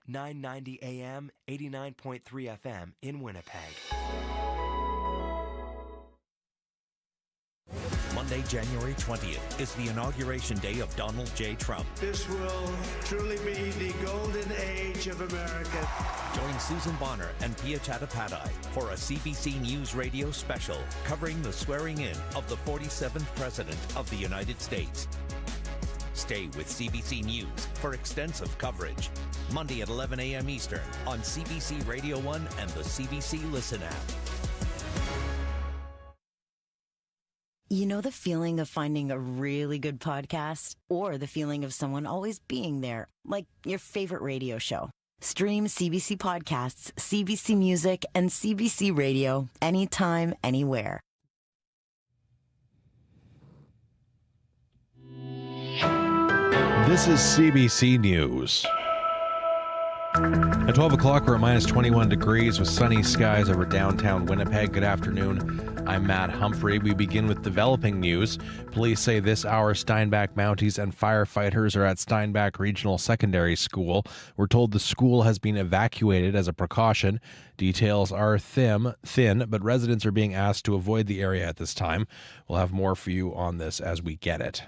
990 AM, 89.3 FM in Winnipeg. Monday, January 20th is the inauguration day of Donald J. Trump. This will truly be the golden age of America. Join Susan Bonner and Pia Chattopadhyay for a CBC News Radio special covering the swearing-in of the 47th President of the United States. Stay with CBC News for extensive coverage. Monday at 11 a.m. Eastern on CBC Radio 1 and the CBC Listen app. You know the feeling of finding a really good podcast? Or the feeling of someone always being there, like your favorite radio show? Stream CBC Podcasts, CBC Music, and CBC Radio anytime, anywhere. This is CBC News. At 12 o'clock, we're at minus 21 degrees with sunny skies over downtown Winnipeg. Good afternoon. I'm Matt Humphrey. We begin with developing news. Police say this hour Steinbach Mounties and firefighters are at Steinbach Regional Secondary School. We're told the school has been evacuated as a precaution. Details are thin, but residents are being asked to avoid the area at this time. We'll have more for you on this as we get it.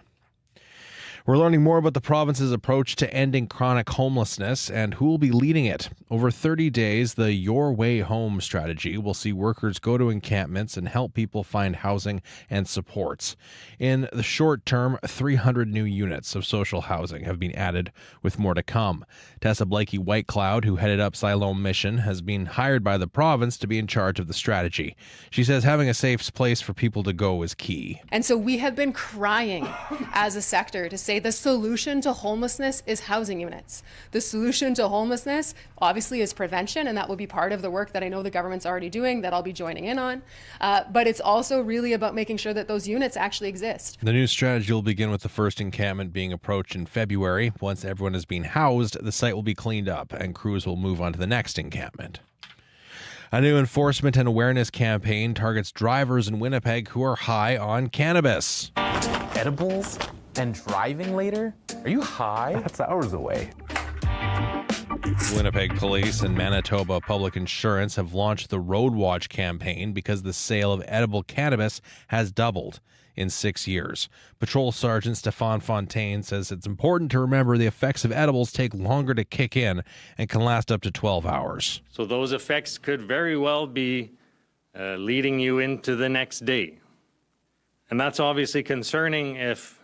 We're learning more about the province's approach to ending chronic homelessness and who will be leading it. Over 30 days, the Your Way Home strategy will see workers go to encampments and help people find housing and supports. In the short term, 300 new units of social housing have been added, with more to come. Tessa Blakey-Whitecloud, who headed up Siloam Mission, has been hired by the province to be in charge of the strategy. She says having a safe place for people to go is key. And so we have been crying as a sector to say the solution to homelessness is housing units. The solution to homelessness obviously is prevention, and that will be part of the work that I know the government's already doing that I'll be joining in on. But it's also really about making sure that those units actually exist. The new strategy will begin with the first encampment being approached in February. Once everyone has been housed, the site will be cleaned up and crews will move on to the next encampment. A new enforcement and awareness campaign targets drivers in Winnipeg who are high on cannabis. Edibles and driving later? Are you high? That's hours away. Winnipeg Police and Manitoba Public Insurance have launched the Road Watch campaign because the sale of edible cannabis has doubled in 6 years. Patrol Sergeant Stefan Fontaine says it's important to remember the effects of edibles take longer to kick in and can last up to 12 hours. So those effects could very well be leading you into the next day. And that's obviously concerning if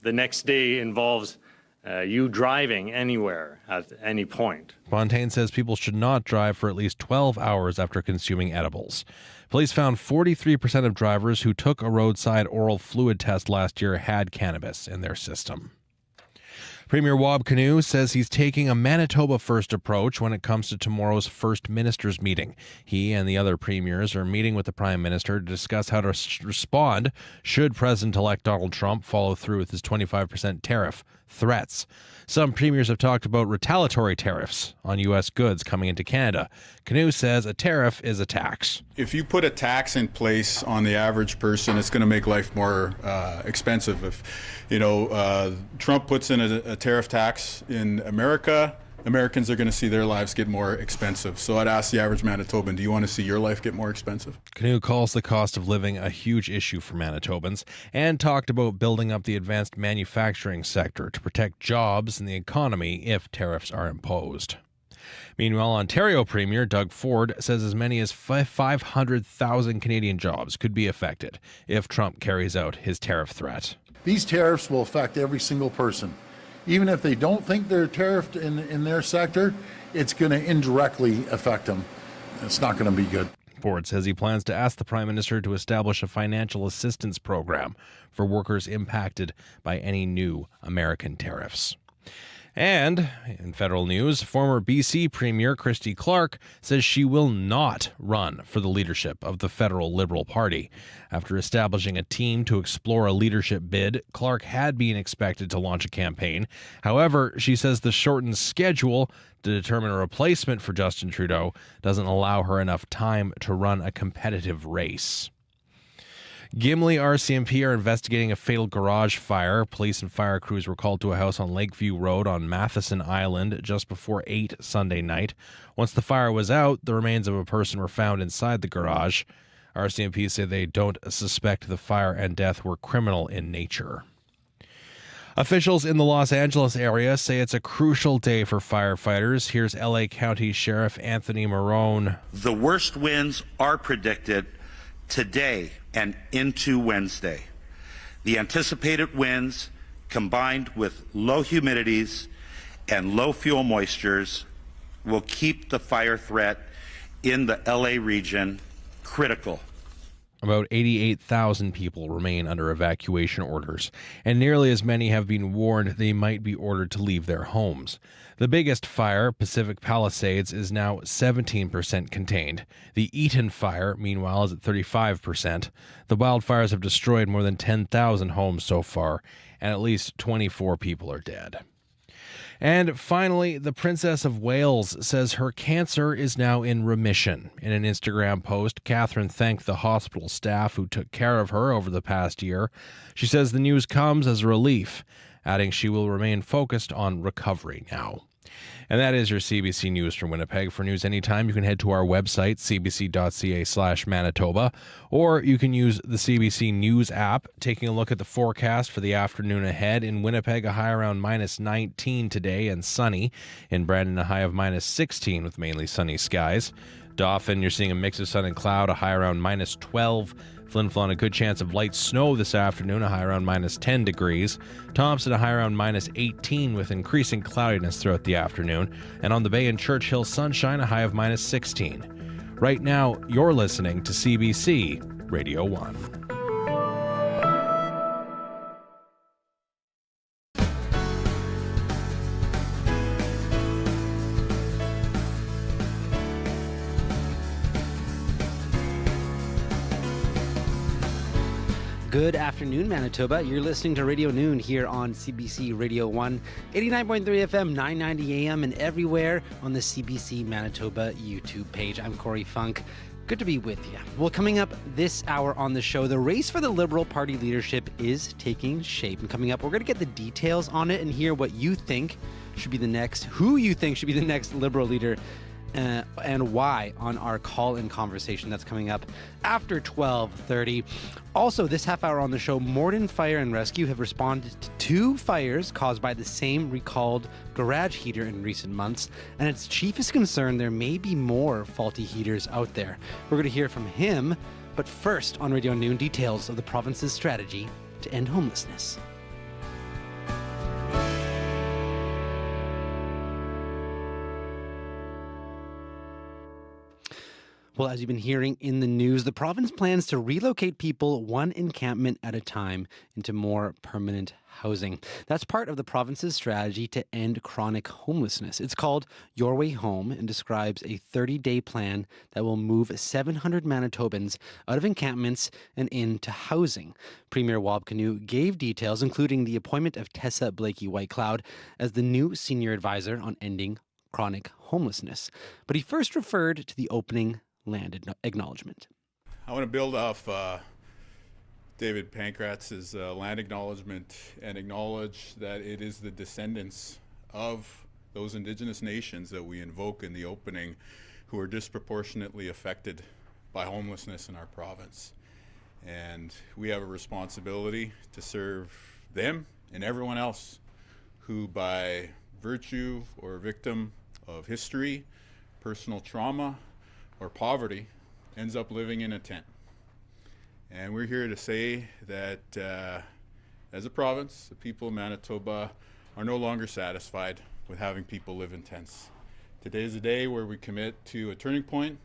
the next day involves you driving anywhere at any point. Fontaine says people should not drive for at least 12 hours after consuming edibles. Police found 43% of drivers who took a roadside oral fluid test last year had cannabis in their system. Premier Wab Kinew says he's taking a Manitoba-first approach when it comes to tomorrow's First Ministers meeting. He and the other premiers are meeting with the Prime Minister to discuss how to respond should President-elect Donald Trump follow through with his 25% tariff threats. Some premiers have talked about retaliatory tariffs on U.S. goods coming into Canada. Kinew says a tariff is a tax. If you put a tax in place on the average person, it's going to make life more expensive. If Trump puts in a tariff tax in America, Americans are going to see their lives get more expensive. So I'd ask the average Manitoban, do you want to see your life get more expensive? Kinew calls the cost of living a huge issue for Manitobans and talked about building up the advanced manufacturing sector to protect jobs and the economy if tariffs are imposed. Meanwhile, Ontario Premier Doug Ford says as many as 500,000 Canadian jobs could be affected if Trump carries out his tariff threat. These tariffs will affect every single person. Even if they don't think they're tariffed in their sector, it's going to indirectly affect them. It's not going to be good. Ford says he plans to ask the Prime Minister to establish a financial assistance program for workers impacted by any new American tariffs. And in federal news, former BC Premier Christy Clark says she will not run for the leadership of the federal Liberal Party. After establishing a team to explore a leadership bid, Clark had been expected to launch a campaign. However, she says the shortened schedule to determine a replacement for Justin Trudeau doesn't allow her enough time to run a competitive race. Gimli RCMP are investigating a fatal garage fire. Police and fire crews were called to a house on Lakeview Road on Matheson Island just before 8 Sunday night. Once the fire was out, the remains of a person were found inside the garage. RCMP say they don't suspect the fire and death were criminal in nature. Officials in the Los Angeles area say it's a crucial day for firefighters. Here's LA County Sheriff Anthony Marone. The worst winds are predicted today and into Wednesday. The anticipated winds, combined with low humidities and low fuel moistures, will keep the fire threat in the LA region critical. About 88,000 people remain under evacuation orders, and nearly as many have been warned they might be ordered to leave their homes. The biggest fire, Pacific Palisades, is now 17% contained. The Eaton fire, meanwhile, is at 35%. The wildfires have destroyed more than 10,000 homes so far, and at least 24 people are dead. And finally, the Princess of Wales says her cancer is now in remission. In an Instagram post, Catherine thanked the hospital staff who took care of her over the past year. She says the news comes as a relief, adding she will remain focused on recovery now. And that is your CBC News from Winnipeg. For news anytime, you can head to our website, cbc.ca/Manitoba, or you can use the CBC News app. Taking a look at the forecast for the afternoon ahead. In Winnipeg, a high around -19 today and sunny. In Brandon, a high of -16 with mainly sunny skies. Dauphin, you're seeing a mix of sun and cloud, a high around -12. Flin Flon, a good chance of light snow this afternoon, a high around -10 degrees. Thompson, a high around -18 with increasing cloudiness throughout the afternoon. And on the Bay and Churchill, sunshine, a high of -16. Right now, you're listening to CBC Radio 1. Good afternoon, Manitoba. You're listening to Radio Noon here on CBC Radio 1, 89.3 FM, 990 AM, and everywhere on the CBC Manitoba YouTube page. I'm Corey Funk. Good to be with you. Well, coming up this hour on the show, the race for the Liberal Party leadership is taking shape. And coming up, we're going to get the details on it and hear what you think should be the next, who you think should be the next Liberal leader and why on our call-in conversation that's coming up after 12:30. Also, this half hour on the show, Morden Fire and Rescue have responded to 2 fires caused by the same recalled garage heater in recent months, and its chief is concerned there may be more faulty heaters out there. We're going to hear from him, but first on Radio Noon, details of the province's strategy to end homelessness. Well, as you've been hearing in the news, the province plans to relocate people one encampment at a time into more permanent housing. That's part of the province's strategy to end chronic homelessness. It's called Your Way Home and describes a 30-day plan that will move 700 Manitobans out of encampments and into housing. Premier Wab Kinew gave details, including the appointment of Tessa Blakey-Whitecloud as the new senior advisor on ending chronic homelessness. But he first referred to the opening land acknowledgement. I want to build off David Pankratz's land acknowledgement and acknowledge that it is the descendants of those Indigenous nations that we invoke in the opening who are disproportionately affected by homelessness in our province. And we have a responsibility to serve them and everyone else who, by virtue or victim of history, personal trauma, or poverty, ends up living in a tent. And we're here to say that as a province, the people of Manitoba are no longer satisfied with having people live in tents. Today is a day where we commit to a turning point.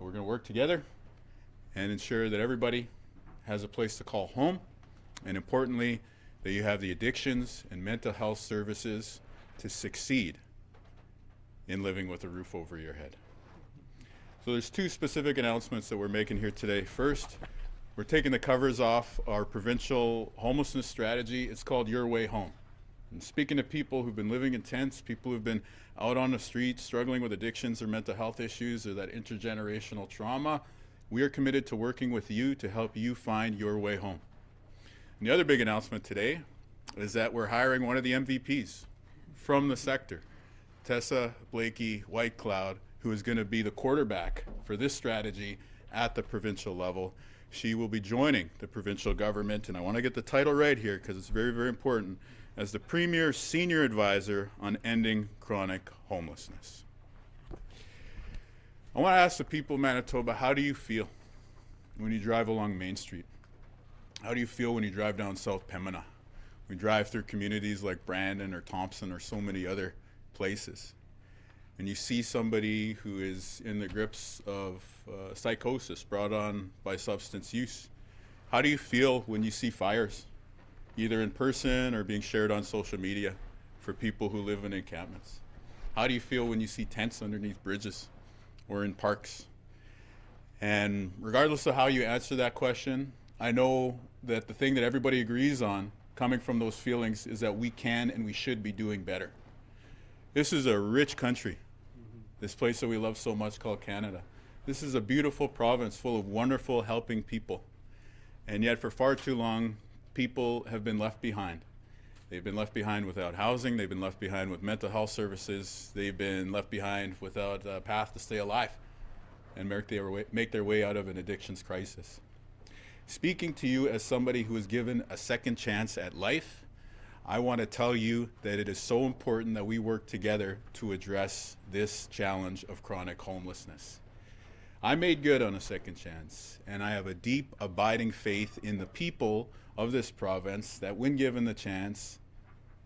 We're going to work together and ensure that everybody has a place to call home, and importantly, that you have the addictions and mental health services to succeed in living with a roof over your head. So there's 2 specific announcements that we're making here today. First, we're taking the covers off our provincial homelessness strategy. It's called Your Way Home. And speaking to people who've been living in tents, people who've been out on the streets struggling with addictions or mental health issues or that intergenerational trauma, we are committed to working with you to help you find your way home. And the other big announcement today is that we're hiring one of the MVPs from the sector, Tessa Blakey Whitecloud, who is going to be the quarterback for this strategy at the provincial level. She will be joining the provincial government, and I want to get the title right here because it's very, very important, as the Premier Senior Advisor on ending chronic homelessness. I want to ask the people of Manitoba, how do you feel when you drive along Main Street? How do you feel when you drive down South Pembina? We drive through communities like Brandon or Thompson or so many other places, and you see somebody who is in the grips of psychosis brought on by substance use. How do you feel when you see fires, either in person or being shared on social media for people who live in encampments? How do you feel when you see tents underneath bridges or in parks? And regardless of how you answer that question, I know that the thing that everybody agrees on coming from those feelings is that we can and we should be doing better. This is a rich country, this place that we love so much called Canada. This is a beautiful province full of wonderful, helping people. And yet for far too long, people have been left behind. They've been left behind without housing, they've been left behind with mental health services, they've been left behind without a path to stay alive and make their way out of an addictions crisis. Speaking to you as somebody who was given a second chance at life, I want to tell you that it is so important that we work together to address this challenge of chronic homelessness. I made good on a second chance, and I have a deep, abiding faith in the people of this province that when given the chance,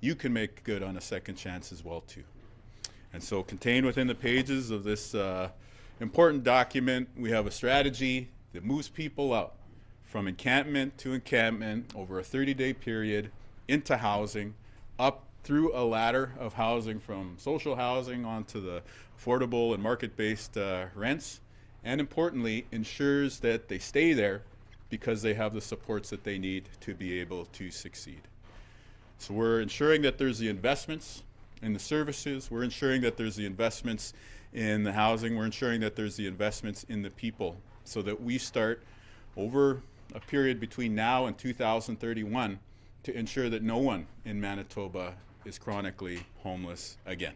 you can make good on a second chance as well too. And so contained within the pages of this important document, we have a strategy that moves people out from encampment to encampment over a 30-day period into housing, up through a ladder of housing from social housing onto the affordable and market-based rents, and importantly, ensures that they stay there because they have the supports that they need to be able to succeed. So we're ensuring that there's the investments in the services, we're ensuring that there's the investments in the housing, we're ensuring that there's the investments in the people, so that we start over a period between now and 2031 to ensure that no one in Manitoba is chronically homeless again.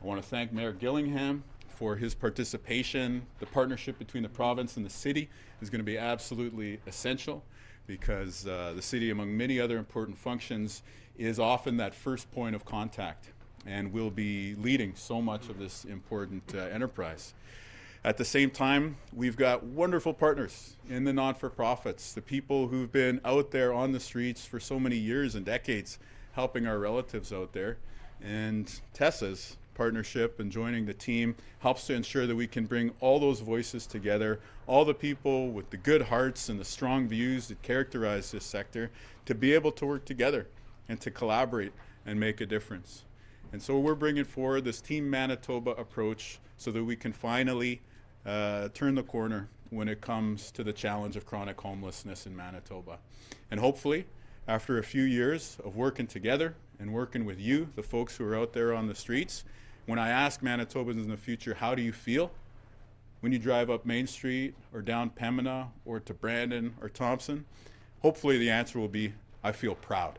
I want to thank Mayor Gillingham for his participation. The partnership between the province and the city is going to be absolutely essential because the city, among many other important functions, is often that first point of contact and will be leading so much of this important enterprise. At the same time, we've got wonderful partners in the non-for-profits, the people who've been out there on the streets for so many years and decades helping our relatives out there. And Tessa's partnership and joining the team helps to ensure that we can bring all those voices together, all the people with the good hearts and the strong views that characterize this sector, to be able to work together and to collaborate and make a difference. And so we're bringing forward this Team Manitoba approach so that we can finally turn the corner when it comes to the challenge of chronic homelessness in Manitoba. And hopefully, after a few years of working together and working with you, the folks who are out there on the streets, when I ask Manitobans in the future, how do you feel when you drive up Main Street or down Pembina or to Brandon or Thompson? Hopefully the answer will be, I feel proud.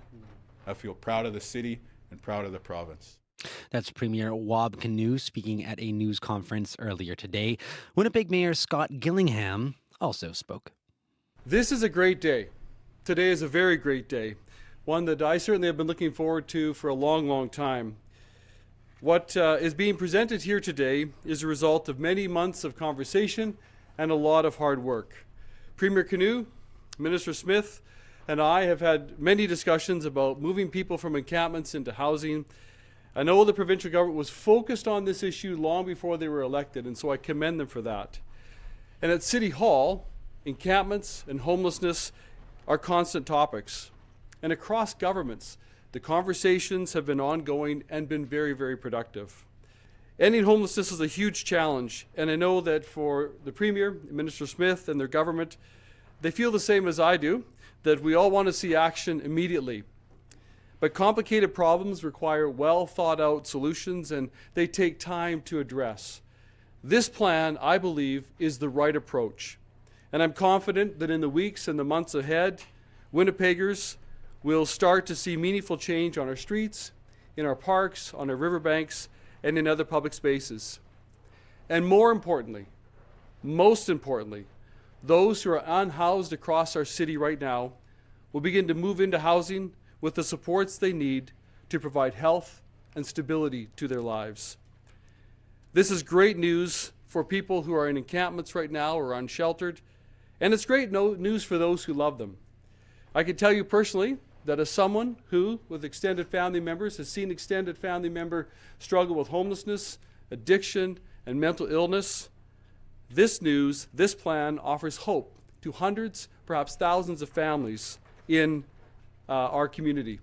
I feel proud of the city and proud of the province. That's Premier Wab Kinew speaking at a news conference earlier today. Winnipeg Mayor Scott Gillingham also spoke. This is a great day. Today is a very great day, one that I certainly have been looking forward to for a long, long time. What is being presented here today is a result of many months of conversation and a lot of hard work. Premier Kinew, Minister Smith, and I have had many discussions about moving people from encampments into housing. I know the provincial government was focused on this issue long before they were elected, and so I commend them for that. And at City Hall, encampments and homelessness are constant topics. And across governments, the conversations have been ongoing and been very, very productive. Ending homelessness is a huge challenge, and I know that for the Premier, Minister Smith, and their government, they feel the same as I do, that we all want to see action immediately. But complicated problems require well thought out solutions, and they take time to address. This plan, I believe, is the right approach. And I'm confident that in the weeks and the months ahead, Winnipeggers will start to see meaningful change on our streets, in our parks, on our riverbanks, and in other public spaces. And more importantly, most importantly, those who are unhoused across our city right now will begin to move into housing with the supports they need to provide health and stability to their lives. This is great news for people who are in encampments right now or unsheltered, and it's great news for those who love them. I can tell you personally that as someone who, with extended family members, has seen extended family member struggle with homelessness, addiction, and mental illness, this news, this plan offers hope to hundreds, perhaps thousands of families in our community.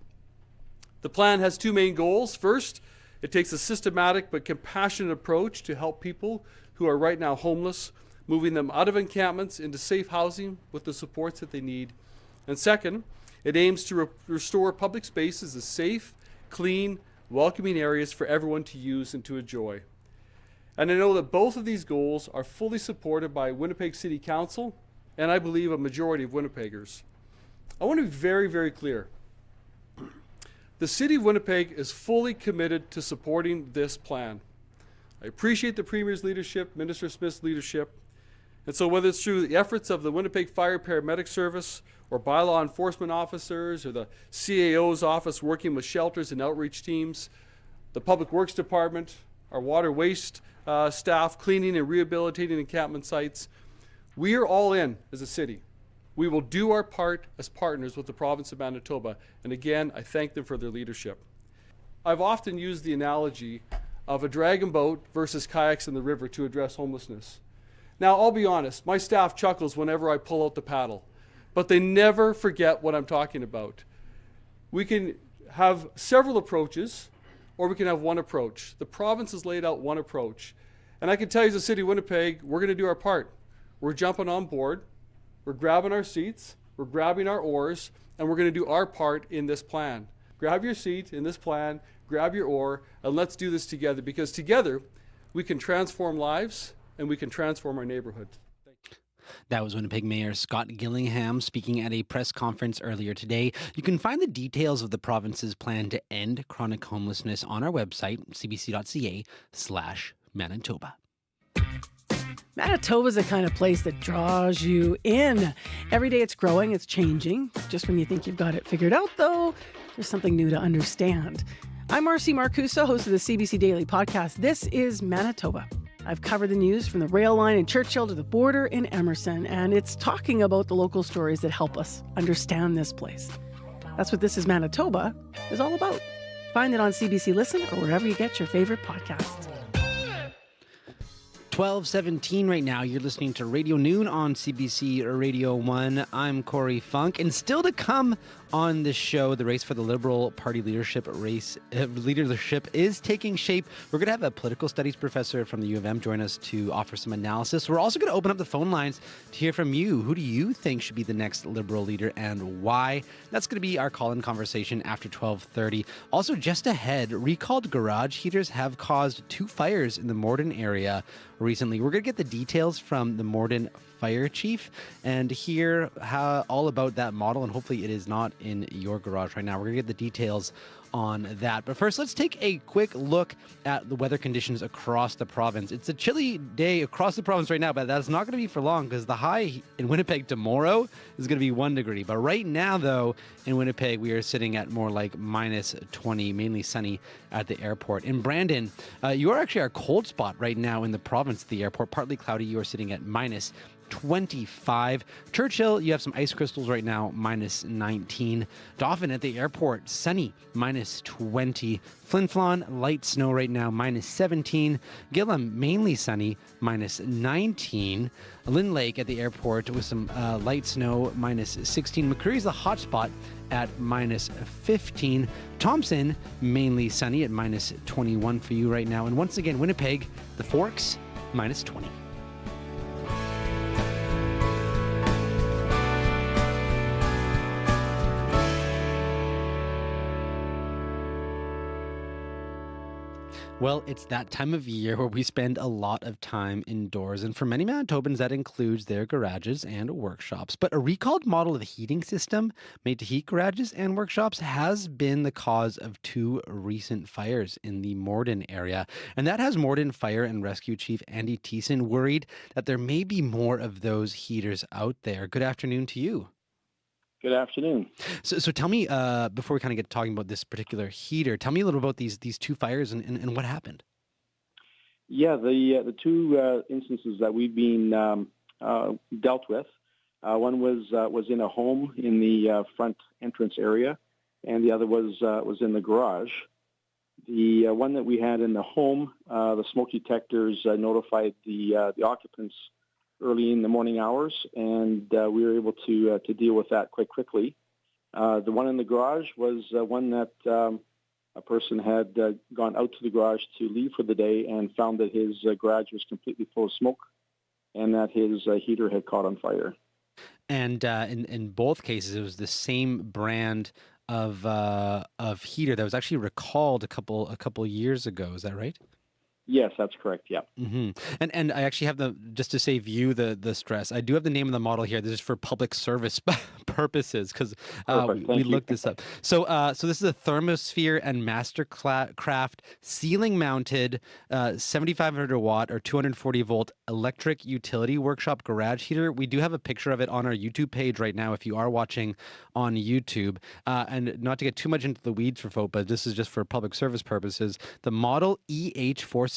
The plan has two main goals. First, it takes a systematic but compassionate approach to help people who are right now homeless, moving them out of encampments into safe housing with the supports that they need. And second, it aims to restore public spaces as safe, clean, welcoming areas for everyone to use and to enjoy. And I know that both of these goals are fully supported by Winnipeg City Council and I believe a majority of Winnipeggers. I want to be very, very clear. The City of Winnipeg is fully committed to supporting this plan. I appreciate the Premier's leadership, Minister Smith's leadership, and so whether it's through the efforts of the Winnipeg Fire Paramedic Service or bylaw enforcement officers or the CAO's office working with shelters and outreach teams, the Public Works Department, our water waste staff cleaning and rehabilitating encampment sites, we are all in as a city. We will do our part as partners with the province of Manitoba, and again, I thank them for their leadership. I've often used the analogy of a dragon boat versus kayaks in the river to address homelessness. Now, I'll be honest, my staff chuckles whenever I pull out the paddle, but they never forget what I'm talking about. We can have several approaches, or we can have one approach. The province has laid out one approach, and I can tell you as a city of Winnipeg, we're going to do our part. We're jumping on board. We're grabbing our seats, we're grabbing our oars, and we're going to do our part in this plan. Grab your seat in this plan, grab your oar, and let's do this together, because together we can transform lives and we can transform our neighborhood. That was Winnipeg Mayor Scott Gillingham speaking at a press conference earlier today. You can find the details of the province's plan to end chronic homelessness on our website, cbc.ca/Manitoba. Manitoba's the kind of place that draws you in. Every day it's growing, it's changing. Just when you think you've got it figured out, though, there's something new to understand. I'm Marcy Marcusa, host of the CBC Daily Podcast. This is Manitoba. I've covered the news from the rail line in Churchill to the border in Emerson, and it's talking about the local stories that help us understand this place. That's what This is Manitoba is all about. Find it on CBC Listen or wherever you get your favorite podcasts. 12:17 right now. You're listening to Radio Noon on CBC Radio 1. I'm Corey Funk. And still to come on the show, the race for the Liberal Party leadership is taking shape. We're going to have a political studies professor from the U of M join us to offer some analysis. We're also going to open up the phone lines to hear from you. Who do you think should be the next Liberal leader and why? That's going to be our call-in conversation after 12:30. Also, just ahead, recalled garage heaters have caused 2 fires in the Morden area recently. We're going to get the details from the Morden fire chief and hear all about that model, and hopefully it is not in your garage right now. We're going to get the details on that. But first, let's take a quick look at the weather conditions across the province. It's a chilly day across the province right now, but that's not going to be for long because the high in Winnipeg tomorrow is going to be 1 degree. But right now, though, in Winnipeg, we are sitting at more like -20, mainly sunny at the airport. In Brandon, you are actually our cold spot right now in the province at the airport. Partly cloudy, you are sitting at -25. Churchill, you have some ice crystals right now, -19. Dauphin at the airport, sunny, -20. Flin Flon, light snow right now, -17. Gillam, mainly sunny, -19. Lynn Lake at the airport with some light snow, -16. McCreary's the hot spot at -15. Thompson, mainly sunny at -21 for you right now. And once again, Winnipeg, the Forks, -20. Well, it's that time of year where we spend a lot of time indoors, and for many Manitobans, that includes their garages and workshops. But a recalled model of the heating system made to heat garages and workshops has been the cause of 2 recent fires in the Morden area. And that has Morden Fire and Rescue Chief Andy Thiessen worried that there may be more of those heaters out there. Good afternoon to you. Good afternoon. So tell me, before we kind of get talking about this particular heater, tell me a little about these 2 fires and what happened. Yeah, the 2 instances that we've been dealt with, one was in a home in the front entrance area, and the other was in the garage. The one that we had in the home, the smoke detectors notified the occupants early in the morning hours, and we were able to deal with that quite quickly. The one in the garage was one that a person had gone out to the garage to leave for the day and found that his garage was completely full of smoke and that his heater had caught on fire. And in both cases, it was the same brand of heater that was actually recalled a couple years ago. Is that right? Yes, that's correct. Yeah. Mm-hmm. And I actually have just to save you the stress, I do have the name of the model here. This is for public service purposes because we looked this up. So this is a Thermosphere and Mastercraft ceiling mounted 7,500 watt or 240 volt electric utility workshop garage heater. We do have a picture of it on our YouTube page right now if you are watching on YouTube. And not to get too much into the weeds for folk, but this is just for public service purposes. The model EH4604BY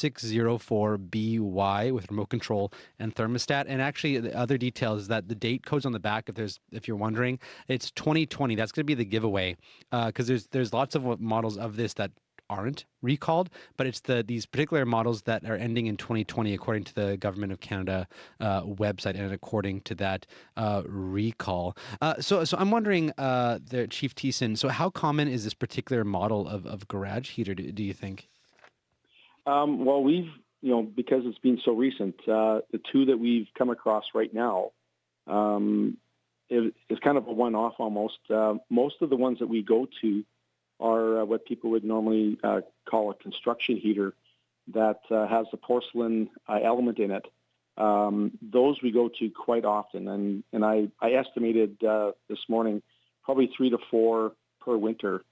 with remote control and thermostat. And actually, the other detail is that the date code's on the back. If you're wondering, it's 2020. That's going to be the giveaway because there's lots of models of this that aren't recalled, but it's these particular models that are ending in 2020 according to the Government of Canada website and according to that recall. So I'm wondering, there, Chief Thiessen, so how common is this particular model of garage heater, do you think? Well, we've, because it's been so recent, the 2 that we've come across right now, it's kind of a one-off almost. Most of the ones that we go to are what people would normally call a construction heater that has the porcelain element in it. Those we go to quite often, and I estimated this morning probably 3 to 4 per winter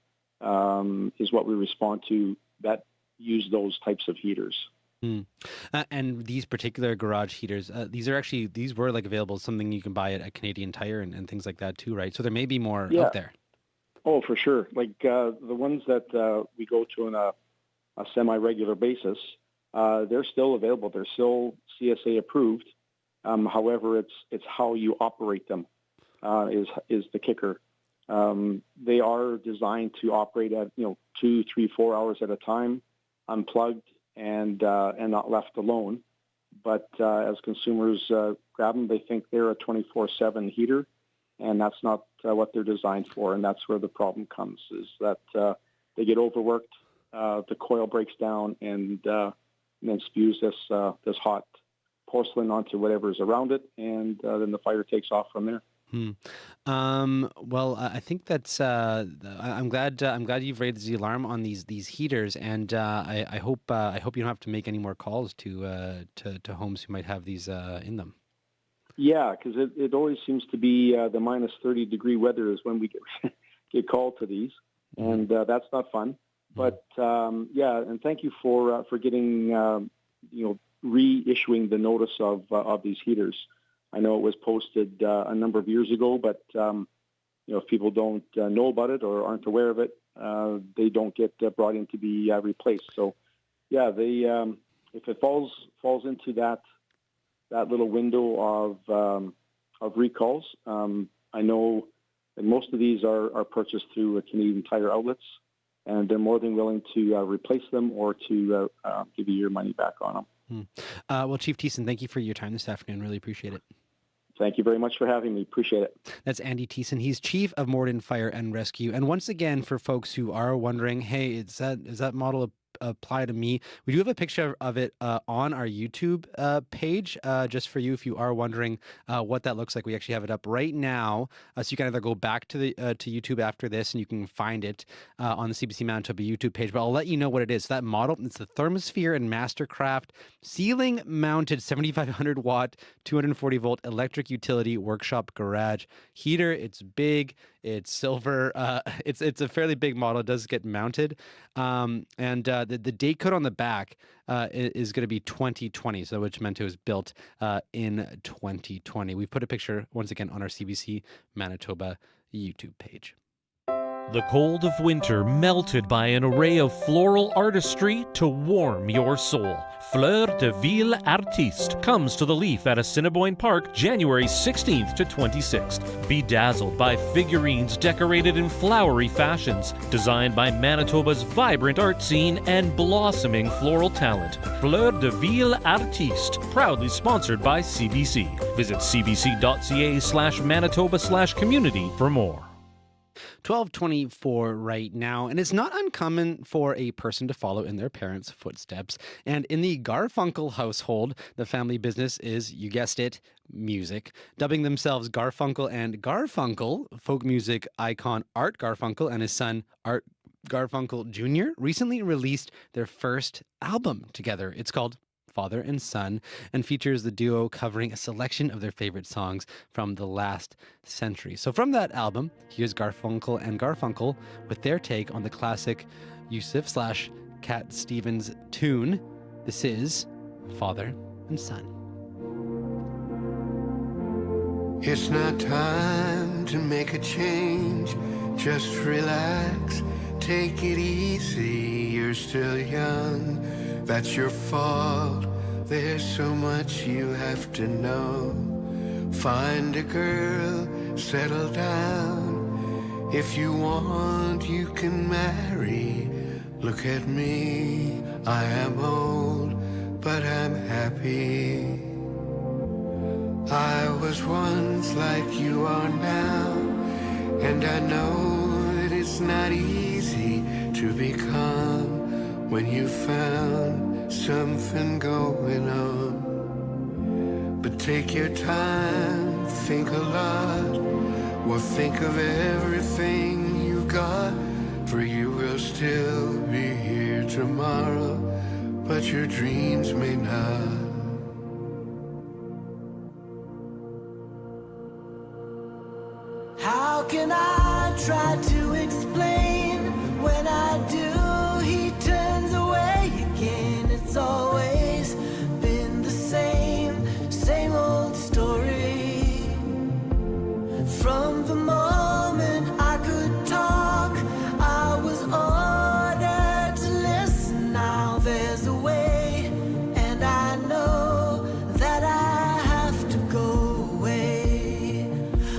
is what we respond to that use those types of heaters. And these particular garage heaters, these were like available, something you can buy at a Canadian Tire and things like that too, right? So there may be more out there. Oh, for sure. Like the ones that we go to on a semi-regular basis, they're still available. They're still CSA approved. However, it's how you operate them is the kicker. They are designed to operate at 2, 3, 4 hours at a time, unplugged and not left alone. But as consumers grab them, they think they're a 24/7 heater, and that's not what they're designed for. And that's where the problem comes, is that they get overworked, the coil breaks down, and then spews this hot porcelain onto whatever's around it, and then the fire takes off from there. Well, I think that's. I'm glad you've raised the alarm on these heaters, and I hope you don't have to make any more calls to homes who might have these in them. Yeah, because it always seems to be the minus 30-degree weather is when we get called to these, and that's not fun. But and thank you for getting reissuing the notice of these heaters. I know it was posted a number of years ago, but if people don't know about it or aren't aware of it, they don't get brought in to be replaced. So, yeah, they if it falls into that little window of recalls, I know that most of these are purchased through Canadian Tire outlets, and they're more than willing to replace them or to give you your money back on them. Well, Chief Thiessen, thank you for your time this afternoon. Really appreciate it. Thank you very much for having me. Appreciate it. That's Andy Thiessen. He's Chief of Morden Fire and Rescue. And once again, for folks who are wondering, hey, is that model apply to me. We do have a picture of it on our YouTube page, just for you if you are wondering what that looks like. We actually have it up right now, so you can either go back to the to YouTube after this, and you can find it on the CBC Manitoba YouTube page. But I'll let you know what it is. So that model, it's the Thermosphere and Mastercraft ceiling-mounted 7,500 watt, 240 volt electric utility workshop garage heater. It's big. It's silver. It's a fairly big model. It does get mounted, and the date code on the back is going to be 2020. So which meant it was built in 2020. We've put a picture once again on our CBC Manitoba YouTube page. The cold of winter melted by an array of floral artistry to warm your soul. Fleur de Ville Artiste comes to the Leaf at Assiniboine Park January 16th to 26th. Be dazzled by figurines decorated in flowery fashions, designed by Manitoba's vibrant art scene and blossoming floral talent. Fleur de Ville Artiste, proudly sponsored by CBC. Visit cbc.ca/Manitoba/community for more. 12:24 right now, and it's not uncommon for a person to follow in their parents' footsteps. And in the Garfunkel household, the family business is, you guessed it, music. Dubbing themselves Garfunkel and Garfunkel, folk music icon Art Garfunkel and his son Art Garfunkel Jr. recently released their first album together. It's called Father and Son, and features the duo covering a selection of their favorite songs from the last century. So from that album, here's Garfunkel and Garfunkel with their take on the classic Yusuf/Cat Stevens tune. This is Father and Son. It's not time to make a change, just relax, take it easy, you're still young. That's your fault, there's so much you have to know. Find a girl, settle down. If you want, you can marry. Look at me, I am old, but I'm happy. I was once like you are now, and I know that it's not easy to become when you found something going on. But take your time, think a lot, well, think of everything you got, for you will still be here tomorrow, but your dreams may not. How can I try to explain when I do? He turns away again. It's always been the same old story. From the moment I could talk, I was ordered to listen. Now there's a way, and I know that I have to go away.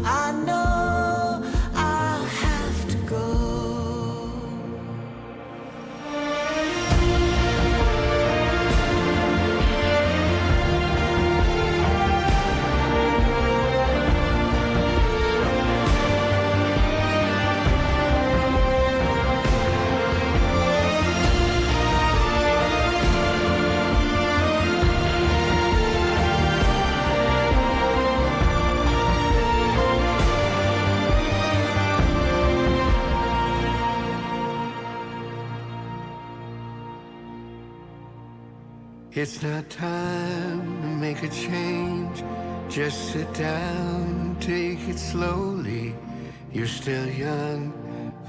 I know I have to go. It's not time to make a change, just sit down, take it slowly. You're still young,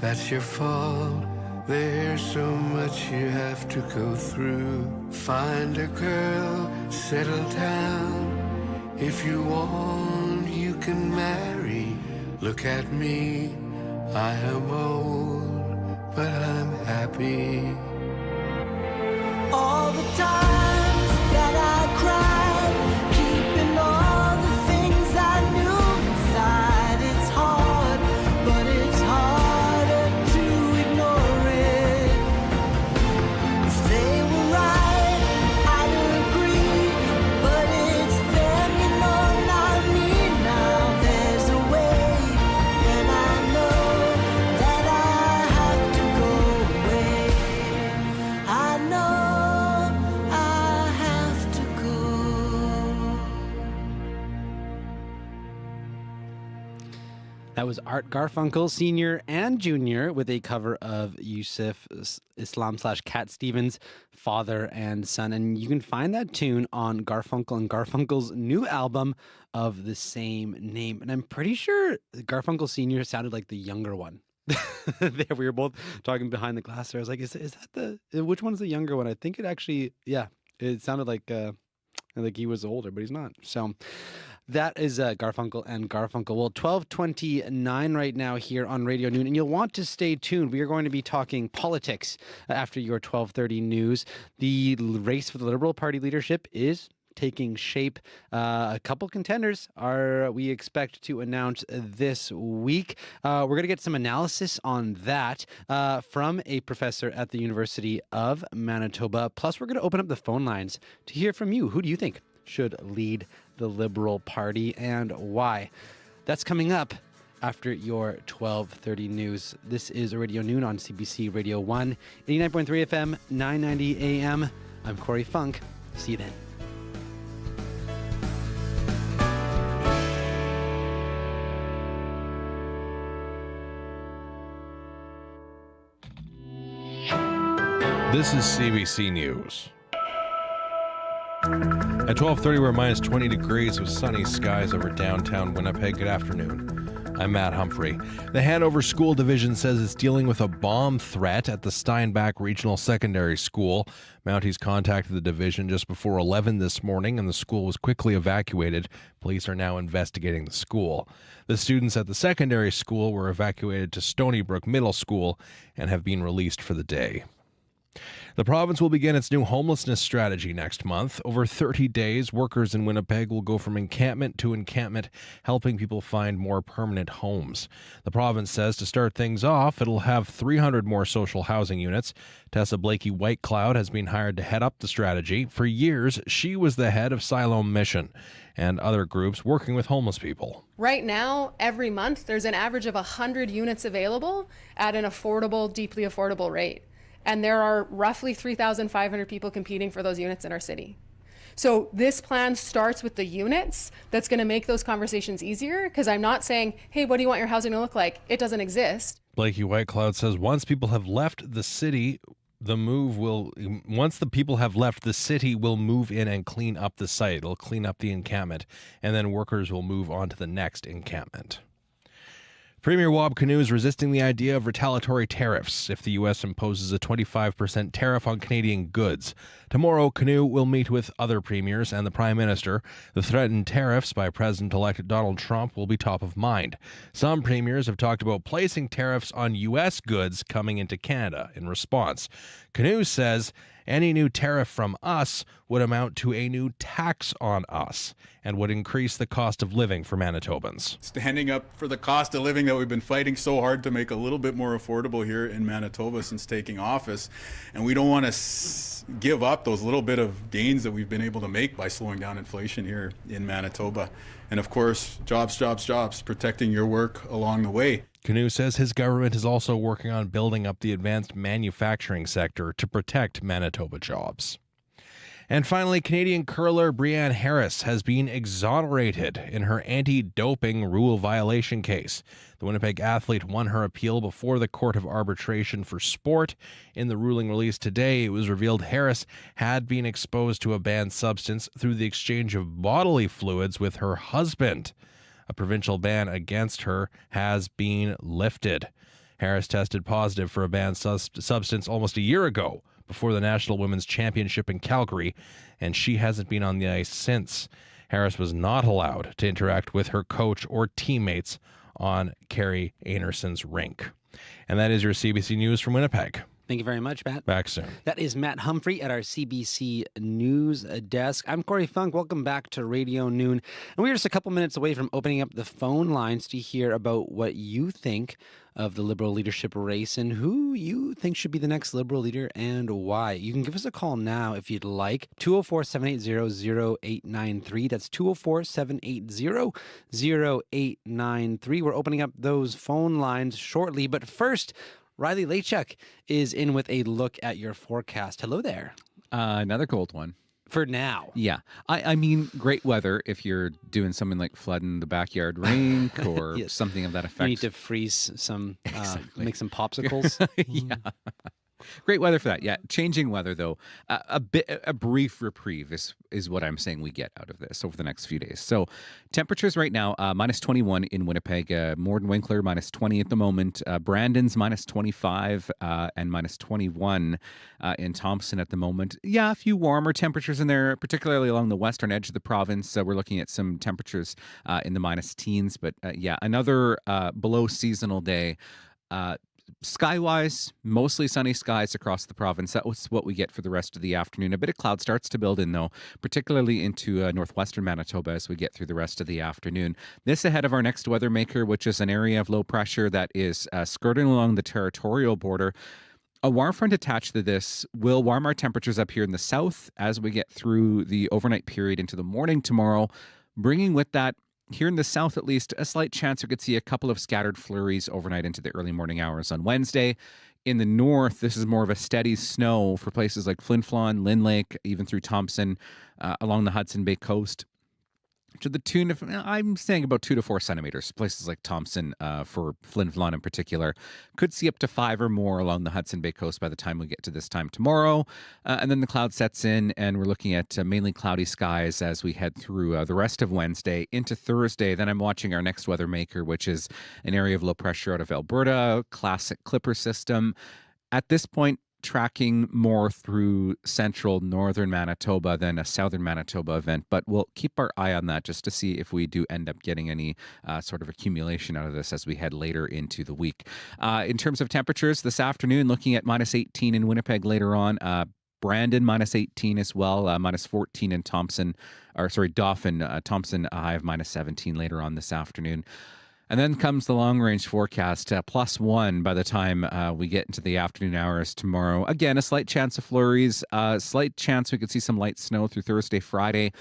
that's your fault. There's so much you have to go through. Find a girl, settle down. If you want, you can marry. Look at me, I am old, but I'm happy. All the times that I cried, keeping all the things I knew inside. It's hard, but it's harder to ignore it. If they were right, I'd agree, but it's them, you know, not me. Now there's a way, and I know that I have to go away. I know That was Art Garfunkel, Sr. and Jr. with a cover of Yusuf Islam / Cat Stevens, father and son. And you can find that tune on Garfunkel and Garfunkel's new album of the same name. And I'm pretty sure Garfunkel Sr. sounded like the younger one. There, we were both talking behind the glass there. I was like, is that which one's the younger one? I think it actually, yeah, it sounded like he was older, but he's not. So that is Garfunkel and Garfunkel. Well, 12:29 right now here on Radio Noon, and you'll want to stay tuned. We are going to be talking politics after your 12:30 news. The race for the Liberal Party leadership is taking shape. A couple contenders we expect to announce this week. We're going to get some analysis on that from a professor at the University of Manitoba. Plus, we're going to open up the phone lines to hear from you. Who do you think should lead the Liberal Party and why? That's coming up after your 12:30 news. This is Radio Noon on CBC Radio 1, 89.3 FM, 990 AM. I'm Corey Funk. See you then. This is CBC News. At 12:30, we're minus 20 degrees with sunny skies over downtown Winnipeg. Good afternoon. I'm Matt Humphrey. The Hanover School Division says it's dealing with a bomb threat at the Steinbach Regional Secondary School. Mounties contacted the division just before 11 this morning, and the school was quickly evacuated. Police are now investigating the school. The students at the secondary school were evacuated to Stony Brook Middle School and have been released for the day. The province will begin its new homelessness strategy next month. Over 30 days, workers in Winnipeg will go from encampment to encampment, helping people find more permanent homes. The province says to start things off, it'll have 300 more social housing units. Tessa Blakey-Whitecloud has been hired to head up the strategy. For years, she was the head of Siloam Mission and other groups working with homeless people. Right now, every month, there's an average of 100 units available at an affordable, deeply affordable rate. And there are roughly 3,500 people competing for those units in our city. So this plan starts with the units. That's going to make those conversations easier, because I'm not saying, hey, what do you want your housing to look like? It doesn't exist. Blakey-Whitecloud says once people have left the city, once the people have left, the city will move in and clean up the site. It'll clean up the encampment, and then workers will move on to the next encampment. Premier Wab Kinew is resisting the idea of retaliatory tariffs if the U.S. imposes a 25% tariff on Canadian goods. Tomorrow, Kinew will meet with other premiers and the Prime Minister. The threatened tariffs by President-elect Donald Trump will be top of mind. Some premiers have talked about placing tariffs on U.S. goods coming into Canada in response. Kinew says any new tariff from us would amount to a new tax on us and would increase the cost of living for Manitobans. Standing up for the cost of living that we've been fighting so hard to make a little bit more affordable here in Manitoba since taking office. And we don't want to give up those little bit of gains that we've been able to make by slowing down inflation here in Manitoba. And of course, jobs, jobs, jobs, protecting your work along the way. Kinew says his government is also working on building up the advanced manufacturing sector to protect Manitoba jobs. And finally, Canadian curler Brianne Harris has been exonerated in her anti-doping rule violation case. The Winnipeg athlete won her appeal before the Court of Arbitration for Sport. In the ruling released today, it was revealed Harris had been exposed to a banned substance through the exchange of bodily fluids with her husband. A provincial ban against her has been lifted. Harris tested positive for a banned substance almost a year ago before the National Women's Championship in Calgary, and she hasn't been on the ice since. Harris was not allowed to interact with her coach or teammates on Carrie Anerson's rink. And that is your CBC News from Winnipeg. Thank you very much, Matt. Back soon. That is Matt Humphrey at our CBC News desk. I'm Corey Funk. Welcome back to Radio Noon. And we're just a couple minutes away from opening up the phone lines to hear about what you think of the Liberal leadership race and who you think should be the next Liberal leader and why. You can give us a call now if you'd like. 204-780-0893. That's 204-780-0893. We're opening up those phone lines shortly. But first, Riley Lachuk is in with a look at your forecast. Hello there. Another cold one. for now. Yeah. I mean, great weather if you're doing something like flooding the backyard rink or Yes. something of that effect. You need to freeze some, Exactly. make some popsicles. Yeah. Great weather for that. Yeah. Changing weather, though. A brief reprieve is what I'm saying we get out of this over the next few days. So temperatures right now, minus 21 in Winnipeg, Morden Winkler, minus 20 at the moment. Brandon's minus 25 and minus 21 in Thompson at the moment. Yeah, a few warmer temperatures in there, particularly along the western edge of the province. We're looking at some temperatures in the minus teens. But yeah, another below seasonal day. Sky-wise, mostly sunny skies across the province. That was what we get for the rest of the afternoon. A bit of cloud starts to build in, though, particularly into northwestern Manitoba as we get through the rest of the afternoon. This ahead of our next weather maker, which is an area of low pressure that is skirting along the territorial border. A warm front attached to this will warm our temperatures up here in the south as we get through the overnight period into the morning tomorrow, bringing with that, here in the south, at least, a slight chance we could see a couple of scattered flurries overnight into the early morning hours on Wednesday. In the north, this is more of a steady snow for places like Flin Flon, Lynn Lake, even through Thompson, along the Hudson Bay coast. To the tune of, I'm saying about 2 to 4 centimeters. Places like Thompson, for Flin Flon in particular, could see up to 5 or more along the Hudson Bay coast by the time we get to this time tomorrow. And then the cloud sets in, and we're looking at mainly cloudy skies as we head through the rest of Wednesday into Thursday. Then I'm watching our next weather maker, which is an area of low pressure out of Alberta, classic Clipper system. At this point, tracking more through central northern Manitoba than a southern Manitoba event, but we'll keep our eye on that just to see if we do end up getting any sort of accumulation out of this as we head later into the week. In terms of temperatures this afternoon, looking at minus 18 in Winnipeg later on, Brandon minus 18 as well, minus 14 in Thompson, Dauphin, Thompson a high of minus 17 later on this afternoon. And then comes the long-range forecast, +1 by the time we get into the afternoon hours tomorrow. Again, a slight chance of flurries, slight chance we could see some light snow through Thursday, Friday.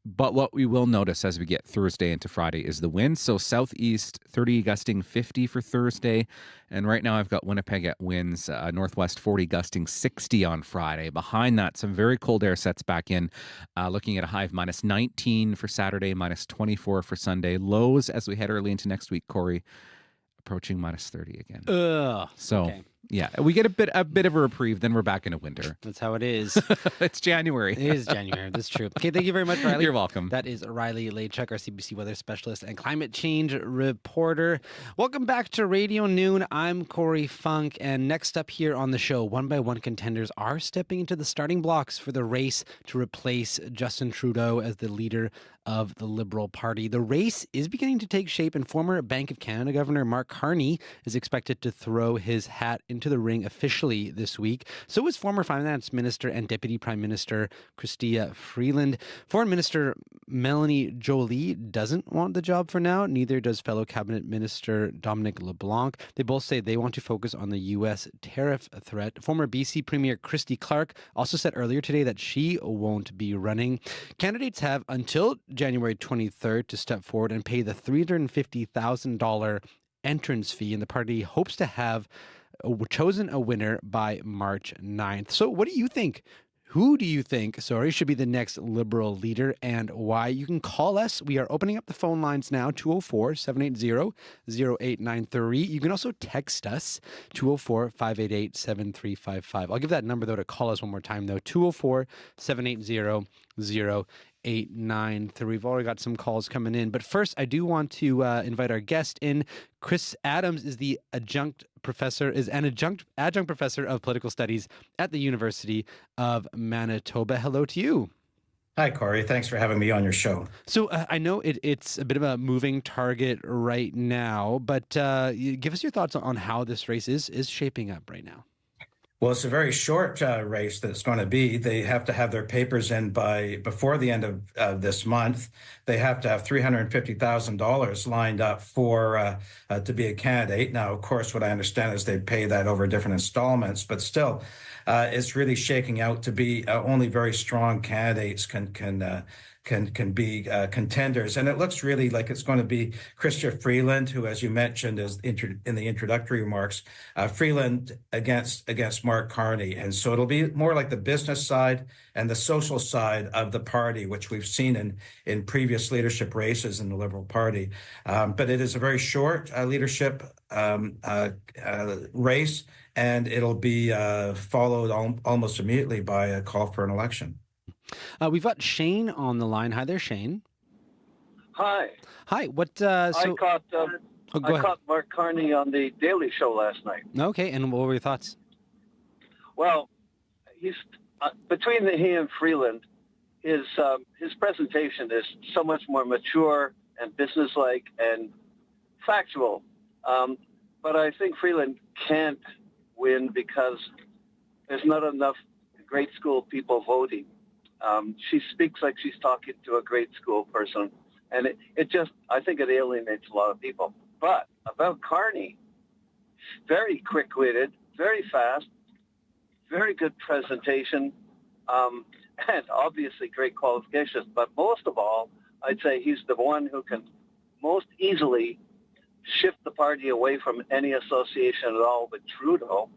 But what we will notice as we get Thursday into Friday is the wind. So southeast 30 gusting 50 for Thursday. And right now I've got Winnipeg at winds, northwest 40 gusting 60 on Friday. Behind that, some very cold air sets back in, looking at a high of minus 19 for Saturday, minus 24 for Sunday. Lows as we head early into next week, Corey, approaching minus 30 again. So, okay. Yeah, we get a bit of a reprieve, then we're back into winter. That's how it is. It's January. It is January. That's true. Okay, thank you very much, Riley. You're welcome. That is Riley Lachuk, our CBC weather specialist and climate change reporter. Welcome back to Radio Noon. I'm Corey Funk, and next up here on the show, one by one contenders are stepping into the starting blocks for the race to replace Justin Trudeau as the leader of the Liberal Party. The race is beginning to take shape, and former Bank of Canada Governor Mark Carney is expected to throw his hat into the ring officially this week. So is former Finance Minister and Deputy Prime Minister Chrystia Freeland. Foreign Minister Melanie Joly doesn't want the job for now. Neither does fellow Cabinet Minister Dominic LeBlanc. They both say they want to focus on the U.S. tariff threat. Former BC Premier Christy Clark also said earlier today that she won't be running. Candidates have until January 23rd to step forward and pay the $350,000 entrance fee, and the party hopes to have chosen a winner by March 9th. So what do you think? Who do you think, should be the next Liberal leader, and why? You can call us. We are opening up the phone lines now, 204-780-0893. You can also text us, 204-588-7355. I'll give that number, though, to call us one more time, though, 204-780-0893. We've already got some calls coming in. But first, I do want to invite our guest in. Chris Adams is the adjunct professor of political studies at the University of Manitoba. Hello to you. Hi, Corey. Thanks for having me on your show. So I know it's a bit of a moving target right now, but give us your thoughts on how this race is shaping up right now. Well, it's a very short race that's going to be. They have to have their papers in before the end of this month. They have to have $350,000 lined up for to be a candidate. Now, of course, what I understand is they pay that over different installments, but still, it's really shaking out to be only very strong candidates can be contenders. And it looks really like it's going to be Chrystia Freeland, who, as you mentioned, is in the introductory remarks, Freeland against Mark Carney. And so it'll be more like the business side and the social side of the party, which we've seen in previous leadership races in the Liberal Party. But it is a very short leadership race, and it'll be followed almost immediately by a call for an election. We've got Shane on the line. Hi there, Shane. Hi. Hi. What? I caught ahead. Mark Carney on the Daily Show last night. Okay, and what were your thoughts? Well, he's between he and Freeland, his presentation is so much more mature and businesslike and factual. But I think Freeland can't win because there's not enough grade school people voting. She speaks like she's talking to a grade school person, and I think it alienates a lot of people. But about Carney, very quick-witted, very fast, very good presentation, and obviously great qualifications. But most of all, I'd say he's the one who can most easily shift the party away from any association at all with Trudeau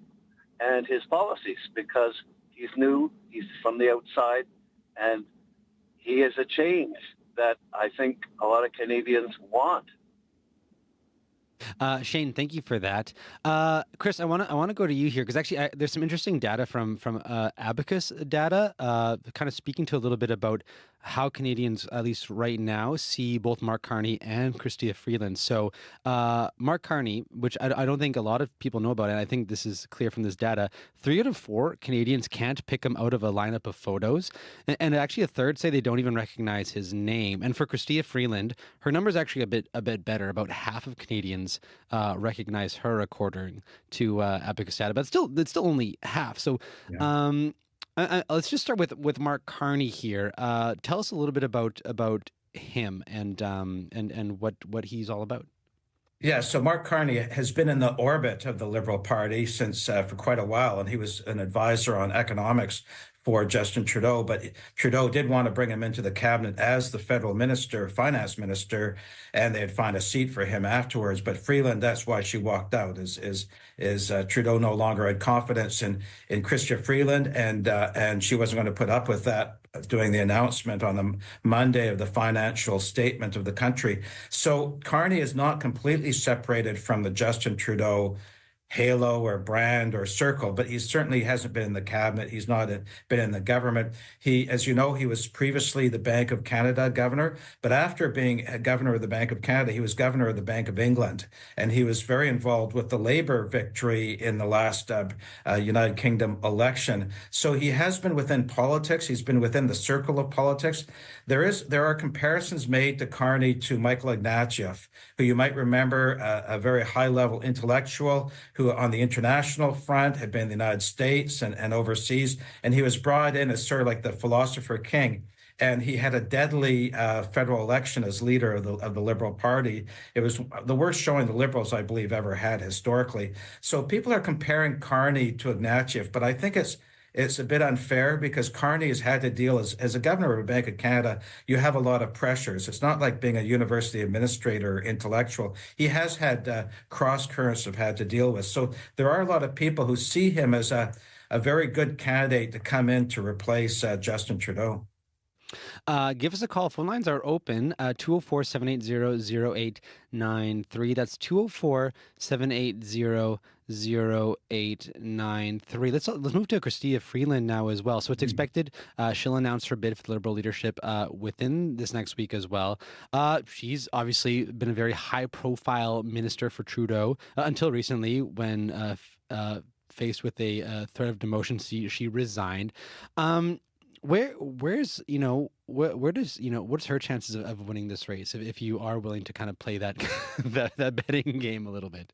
and his policies, because he's new, he's from the outside, and he is a change that I think a lot of Canadians want. Shane, thank you for that. Chris, I want to go to you here because actually there's some interesting data from Abacus data, kind of speaking to a little bit about how Canadians, at least right now, see both Mark Carney and Chrystia Freeland. So Mark Carney, which I don't think a lot of people know about, and I think this is clear from this data, 3 out of 4 Canadians can't pick him out of a lineup of photos. And actually a third say they don't even recognize his name. And for Chrystia Freeland, her number is actually a bit better. About half of Canadians recognize her according to Abacus data, but it's still only half. So let's just start with Mark Carney here. Tell us a little bit about him and what he's all about. Yeah, so Mark Carney has been in the orbit of the Liberal Party since for quite a while, and he was an advisor on economics for Justin Trudeau, but Trudeau did want to bring him into the cabinet as the federal minister, finance minister, and they'd find a seat for him afterwards. But Freeland, that's why she walked out, is Trudeau no longer had confidence in Chrystia Freeland, and she wasn't going to put up with that doing the announcement on the Monday of the financial statement of the country. So Carney is not completely separated from the Justin Trudeau halo or brand or circle, but he certainly hasn't been in the cabinet. He's not been in the government. He, as you know, he was previously the Bank of Canada governor, but after being a governor of the Bank of Canada, he was governor of the Bank of England, and he was very involved with the Labour victory in the last United Kingdom election. So he has been within politics. He's been within the circle of politics. There are comparisons made to Carney to Michael Ignatieff, who you might remember, a very high-level intellectual who on the international front had been in the United States and overseas, and he was brought in as sort of like the philosopher king. And he had a deadly federal election as leader of the Liberal Party. It was the worst showing the Liberals, I believe, ever had historically. So people are comparing Carney to Ignatieff, but I think it's a bit unfair because Carney has had to deal as a governor of a Bank of Canada. You have a lot of pressures. It's not like being a university administrator or intellectual. He has had cross currents have had to deal with. So there are a lot of people who see him as a very good candidate to come in to replace Justin Trudeau. Give us a call. Phone lines are open, 204-780-0893. That's 204-780-0893. Let's move to Chrystia Freeland now as well. So it's expected she'll announce her bid for the Liberal leadership within this next week as well. She's obviously been a very high-profile minister for Trudeau until recently when faced with a threat of demotion, she resigned. What's her chances of winning this race if you are willing to kind of play that that betting game a little bit?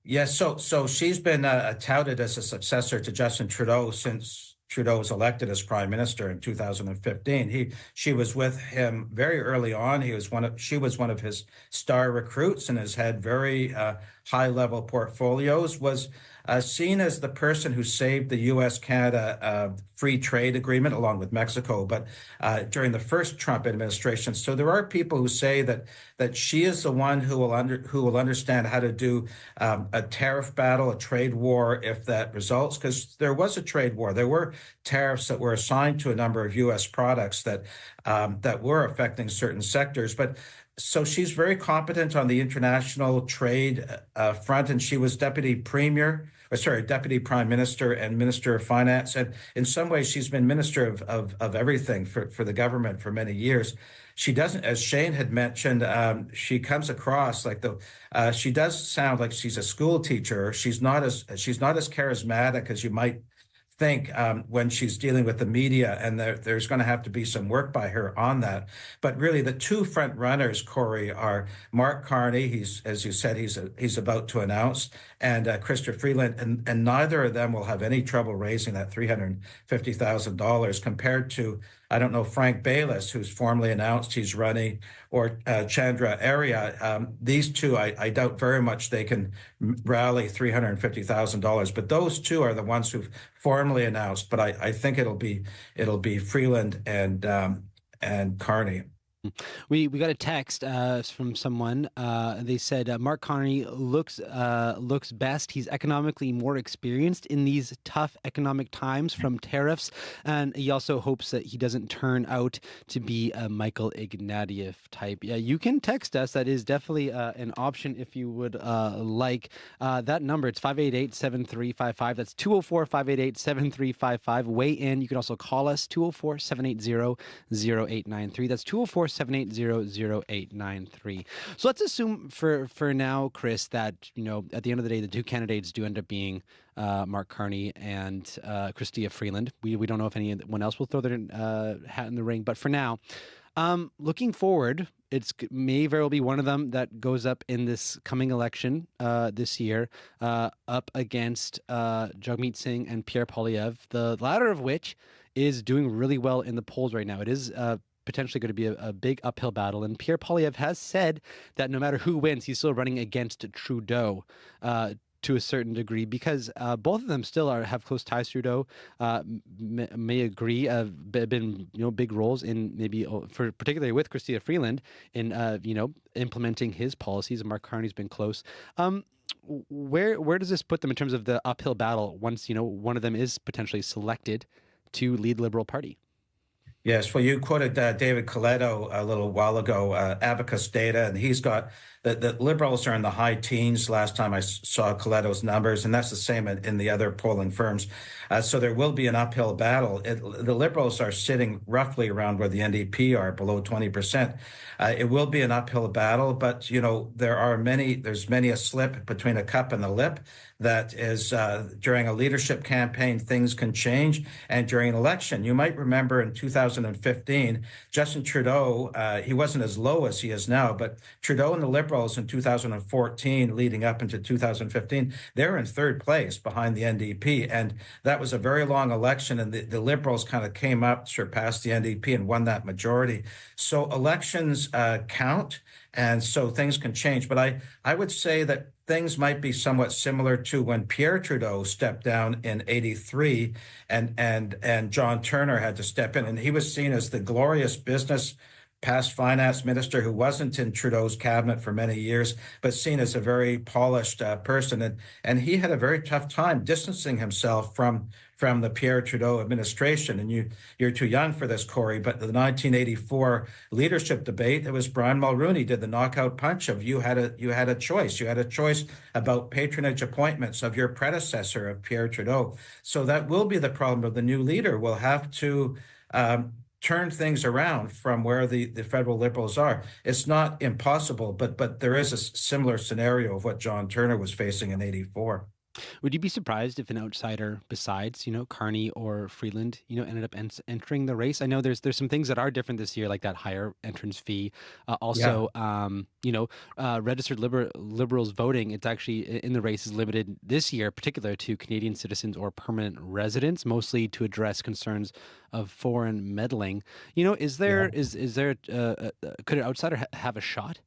Yes, so she's been touted as a successor to Justin Trudeau since Trudeau was elected as prime minister in 2015. She was with him very early on. She was one of his star recruits and has had very high-level portfolios, was seen as the person who saved the U.S.-Canada free trade agreement along with Mexico, but during the first Trump administration. So there are people who say that she is the one who will understand how to do a tariff battle, a trade war, if that results, because there was a trade war. There were tariffs that were assigned to a number of U.S. products that were affecting certain sectors, but. So she's very competent on the international trade front, and she was deputy prime minister and minister of finance. And in some ways, she's been minister of everything for the government for many years. She doesn't, as Shane had mentioned, she comes across like she does sound like she's a school teacher. She's not as charismatic as you might think when she's dealing with the media, and there's going to have to be some work by her on that. But really, the two front runners, Corey, are Mark Carney. He's, as you said, he's about to announce, and Chrystia Freeland, and neither of them will have any trouble raising that $350,000 compared to, I don't know, Frank Baylis, who's formally announced he's running, or Chandra Arya. These two, I doubt very much they can rally $350,000. But those two are the ones who've formally announced. But I think it'll be Freeland and Carney. We got a text from someone. They said Mark Carney looks best. He's economically more experienced in these tough economic times from tariffs, and he also hopes that he doesn't turn out to be a Michael Ignatieff type. Yeah, you can text us. That is definitely an option if you would like. That number, it's 588-7355. That's 204-588-7355. Weigh in. You can also call us 204-780-0893. That's 204-780-0893. So let's assume for now, Chris, that at the end of the day, the two candidates do end up being Mark Carney and Chrystia Freeland. We don't know if anyone else will throw their hat in the ring, but for now, looking forward, it may very well be one of them that goes up in this coming election this year, up against Jagmeet Singh and Pierre Poilievre, the latter of which is doing really well in the polls right now. It is potentially going to be a big uphill battle. And Pierre Poilievre has said that no matter who wins, he's still running against Trudeau to a certain degree, because both of them still have close ties to Trudeau. May agree, been big roles in maybe particularly with Chrystia Freeland in implementing his policies. And Mark Carney's been close. Where does this put them in terms of the uphill battle once one of them is potentially selected to lead Liberal Party? Yes, well, you quoted David Coletto a little while ago, Abacus data, and he's got the Liberals are in the high teens last time I saw Coletto's numbers, and that's the same in the other polling firms. So there will be an uphill battle. The Liberals are sitting roughly around where the NDP are, below 20%. It will be an uphill battle, but there's many a slip between a cup and the lip. That is, during a leadership campaign, things can change, and during an election, you might remember in 2015, Justin Trudeau, he wasn't as low as he is now, but Trudeau and the Liberals in 2014, leading up into 2015, they were in third place behind the NDP, and that was a very long election, and the Liberals kind of came up, surpassed the NDP, and won that majority. So elections count, and so things can change. But I would say that things might be somewhat similar to when Pierre Trudeau stepped down in '83, and John Turner had to step in, and he was seen as the glorious business past finance minister who wasn't in Trudeau's cabinet for many years, but seen as a very polished person. And he had a very tough time distancing himself from the Pierre Trudeau administration. And you're too young for this, Corey, but the 1984 leadership debate, it was Brian Mulroney did the knockout punch of you had a choice. You had a choice about patronage appointments of your predecessor, of Pierre Trudeau. So that will be the problem of the new leader. We'll have to turn things around from where the federal Liberals are. It's not impossible, but there is a similar scenario of what John Turner was facing in '84. Would you be surprised if an outsider besides, Carney or Freeland, ended up entering the race? I know there's some things that are different this year, like that higher entrance fee. Registered liberals voting, it's actually in the race is limited this year, particular to Canadian citizens or permanent residents, mostly to address concerns of foreign meddling. Could an outsider have a shot?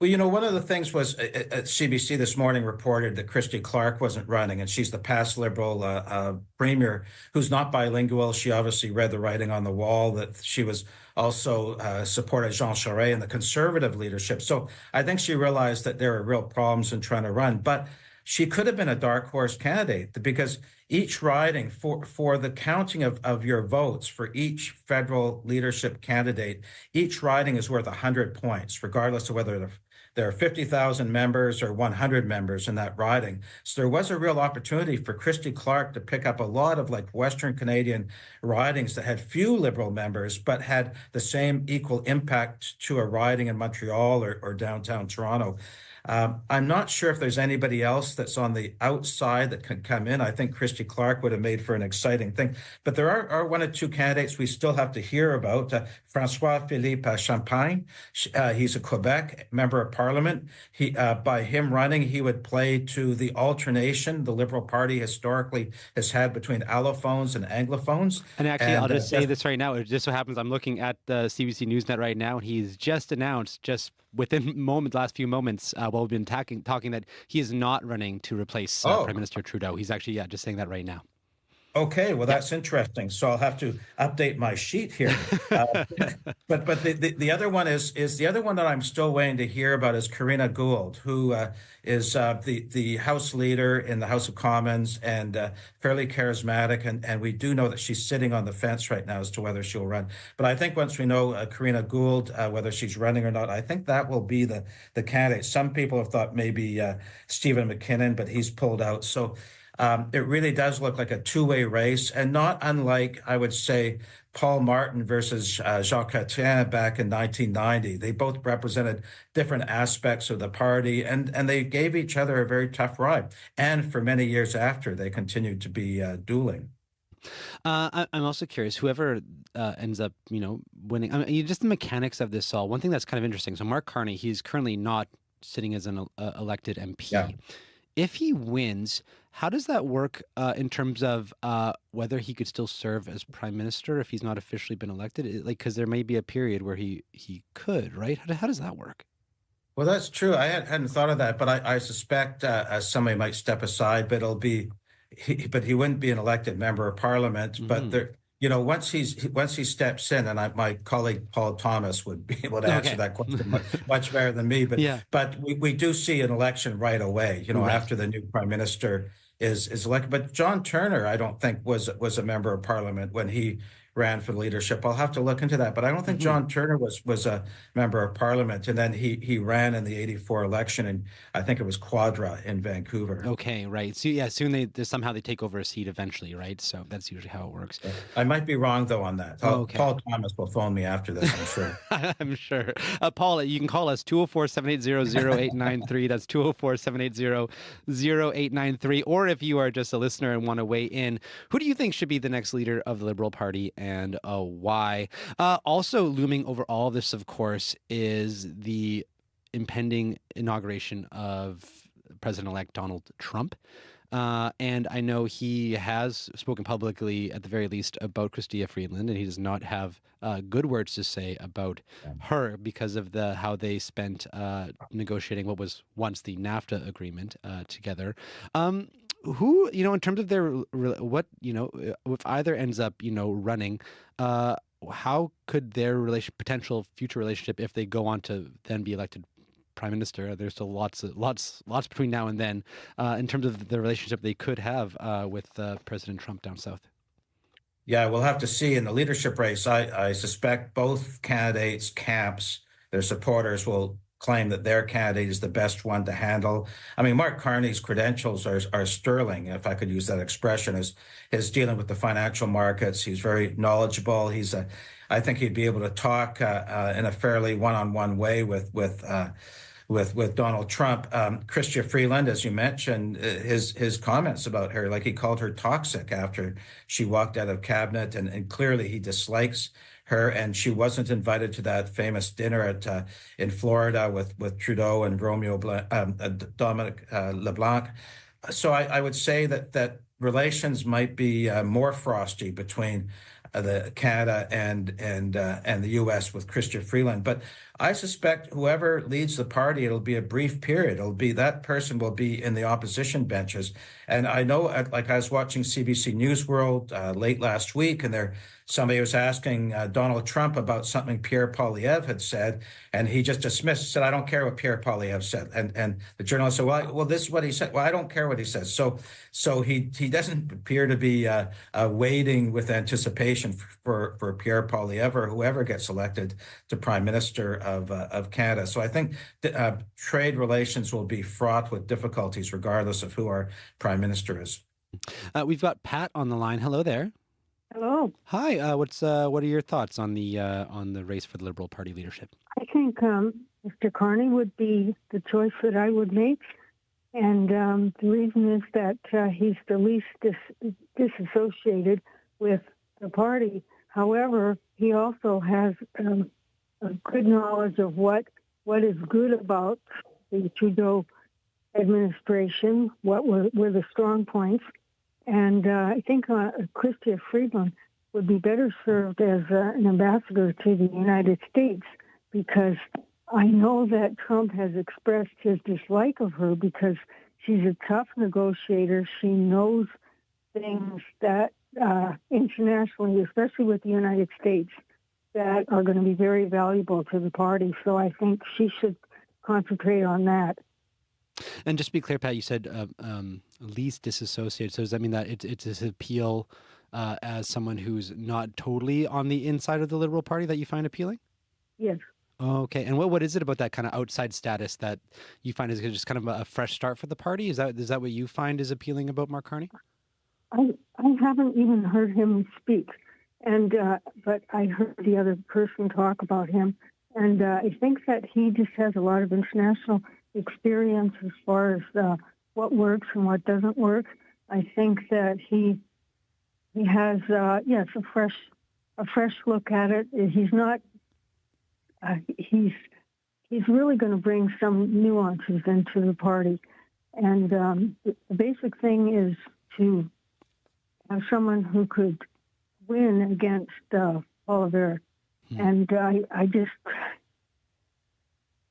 Well, one of the things was at CBC this morning reported that Christy Clark wasn't running, and she's the past Liberal premier who's not bilingual. She obviously read the writing on the wall that she was also supported Jean Charest and the Conservative leadership. So I think she realized that there are real problems in trying to run, but she could have been a dark horse candidate because each riding for the counting of your votes for each federal leadership candidate, each riding is worth 100 points, regardless of whether there are 50,000 members or 100 members in that riding. So there was a real opportunity for Christy Clark to pick up a lot of like Western Canadian ridings that had few Liberal members, but had the same equal impact to a riding in Montreal or downtown Toronto. I'm not sure if there's anybody else that's on the outside that can come in. I think Christy Clark would have made for an exciting thing. But there are one or two candidates we still have to hear about. Francois-Philippe Champagne, he's a Quebec member of Parliament. By him running, he would play to the alternation the Liberal Party historically has had between allophones and anglophones. And actually, I'll just say this right now. It just so happens I'm looking at the CBC Newsnet right now, and he's just announced, just within last few moments, while we've been talking that he is not running to replace Prime Minister Trudeau. He's actually, just saying that right now. Okay, well, that's interesting. So I'll have to update my sheet here. But the other one is the other one that I'm still waiting to hear about is Karina Gould, who is the House leader in the House of Commons and fairly charismatic. And we do know that she's sitting on the fence right now as to whether she'll run. But I think once we know Karina Gould, whether she's running or not, I think that will be the candidate. Some people have thought maybe Stephen McKinnon, but he's pulled out. So it really does look like a two-way race, and not unlike, I would say, Paul Martin versus Jacques Chrétien back in 1990. They both represented different aspects of the party, and they gave each other a very tough ride. And for many years after, they continued to be dueling. I'm also curious, whoever ends up, winning, I mean, just the mechanics of this all. One thing that's kind of interesting. So Mark Carney, he's currently not sitting as an elected MP. Yeah. If he wins, how does that work in terms of whether he could still serve as prime minister if he's not officially been elected? Because there may be a period where he could, right? How does that work? Well, that's true. I hadn't thought of that, but I suspect somebody might step aside, but but he wouldn't be an elected member of Parliament. Mm-hmm. But there, once he steps in, and my colleague Paul Thomas would be able to answer that question much better than me. But but we do see an election right away. After the new prime minister is elected. But John Turner, I don't think was a member of Parliament when he ran for leadership. I'll have to look into that, but I don't think John Turner was a member of Parliament. And then he ran in the '84 election, and I think it was Quadra in Vancouver. Okay, right. So soon they take over a seat eventually, right? So that's usually how it works. I might be wrong though on that. Okay. Paul Thomas will phone me after this, I'm sure. I'm sure. Paul, you can call us 204-780-0893. That's 204-780-0893. Or if you are just a listener and want to weigh in, who do you think should be the next leader of the Liberal Party? And why? Also looming over all of this, of course, is the impending inauguration of President-elect Donald Trump. And I know he has spoken publicly, at the very least, about Chrystia Freeland, and he does not have good words to say about her because of how they spent negotiating what was once the NAFTA agreement together. Who, in terms of their, if either ends up, running, how could their potential future relationship, if they go on to then be elected prime minister, there's still lots between now and then, in terms of the relationship they could have with President Trump down south? Yeah, we'll have to see. In the leadership race, I suspect both candidates' camps, their supporters will claim that their candidate is the best one to handle. I mean, Mark Carney's credentials are sterling, if I could use that expression, is dealing with the financial markets. He's very knowledgeable. I think he'd be able to talk in a fairly one-on-one way with Donald Trump. Chrystia Freeland, as you mentioned, his comments about her, like he called her toxic after she walked out of cabinet, and clearly he dislikes her, and she wasn't invited to that famous dinner in Florida with Trudeau and Dominic LeBlanc. So I would say that relations might be more frosty between the Canada and the U.S. with Chrystia Freeland. But I suspect whoever leads the party, it'll be a brief period. It'll be that person will be in the opposition benches. And I know, like I was watching CBC News World late last week, and somebody was asking Donald Trump about something Pierre Poilievre had said, and he just dismissed, said, "I don't care what Pierre Poilievre said." And the journalist said, well, this is what he said. Well, I don't care what he says. So he doesn't appear to be waiting with anticipation for Pierre Poilievre or whoever gets elected to Prime Minister of Canada. So I think trade relations will be fraught with difficulties regardless of who our Prime Minister is. We've got Pat on the line. Hello there. Hello. Hi. What are your thoughts on the race for the Liberal Party leadership? I think Mr. Carney would be the choice that I would make. And the reason is that he's the least disassociated with the party. However, he also has a good knowledge of what is good about the Trudeau administration, what were the strong points. And I think Chrystia Freeland would be better served as an ambassador to the United States, because I know that Trump has expressed his dislike of her because she's a tough negotiator. She knows things that internationally, especially with the United States, that are going to be very valuable to the party. So I think she should concentrate on that. And just to be clear, Pat, you said least disassociated. So does that mean that it's his appeal as someone who's not totally on the inside of the Liberal Party that you find appealing? Yes. Okay. And what is it about that kind of outside status that you find is just kind of a fresh start for the party? Is that what you find is appealing about Mark Carney? I haven't even heard him speak, and but I heard the other person talk about him, and I think that he just has a lot of international experience as far as what works and what doesn't work. I think that he has a fresh look at it. He's not. He's really going to bring some nuances into the party, and the basic thing is to have someone who could win against Poilievre. And I just